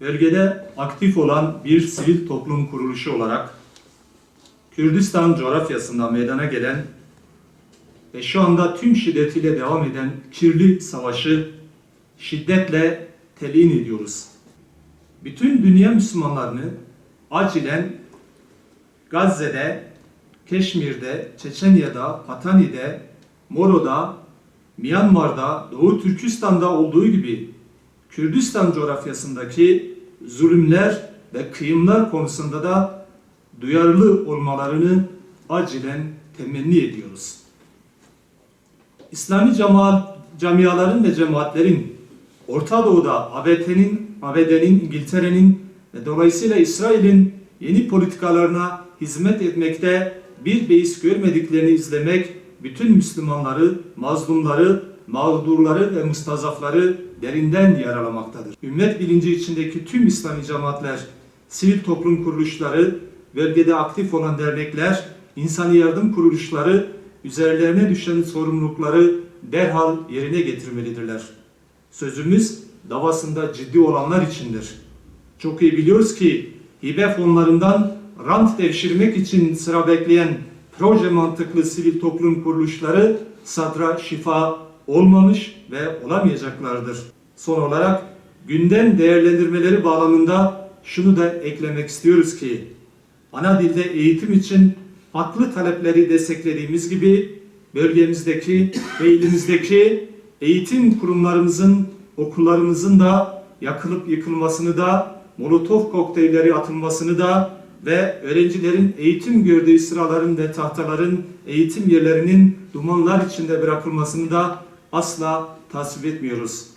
Bölgede aktif olan bir sivil toplum kuruluşu olarak Kürdistan coğrafyasında meydana gelen ve şu anda tüm şiddetiyle devam eden kirli savaşı şiddetle telin ediyoruz. Bütün dünya Müslümanlarını acilen Gazze'de, Keşmir'de, Çeçenya'da, Patani'de, Moro'da, Myanmar'da, Doğu Türkistan'da olduğu gibi Kürdistan coğrafyasındaki zulümler ve kıyımlar konusunda da duyarlı olmalarını acilen temenni ediyoruz. İslami camiaların ve cemaatlerin Orta Doğu'da ABD'nin, İngiltere'nin ve dolayısıyla İsrail'in yeni politikalarına hizmet etmekte bir beis görmediklerini izlemek bütün Müslümanları, mazlumları, mağdurları ve mustazafları derinden yaralamaktadır. Ümmet bilinci içindeki tüm İslami cemaatler, sivil toplum kuruluşları, bölgede aktif olan dernekler, insani yardım kuruluşları üzerlerine düşen sorumlulukları derhal yerine getirmelidirler. Sözümüz davasında ciddi olanlar içindir. Çok iyi biliyoruz ki hibe fonlarından rant devşirmek için sıra bekleyen proje mantıklı sivil toplum kuruluşları sadra şifa olmamış ve olamayacaklardır. Son olarak gündem değerlendirmeleri bağlamında şunu da eklemek istiyoruz ki ana dilde eğitim için haklı talepleri desteklediğimiz gibi bölgemizdeki ve ilimizdeki eğitim kurumlarımızın, okullarımızın da yakılıp yıkılmasını da, molotof kokteylleri atılmasını da ve öğrencilerin eğitim gördüğü sıraların ve tahtaların eğitim yerlerinin dumanlar içinde bırakılmasını da asla tasvip etmiyoruz.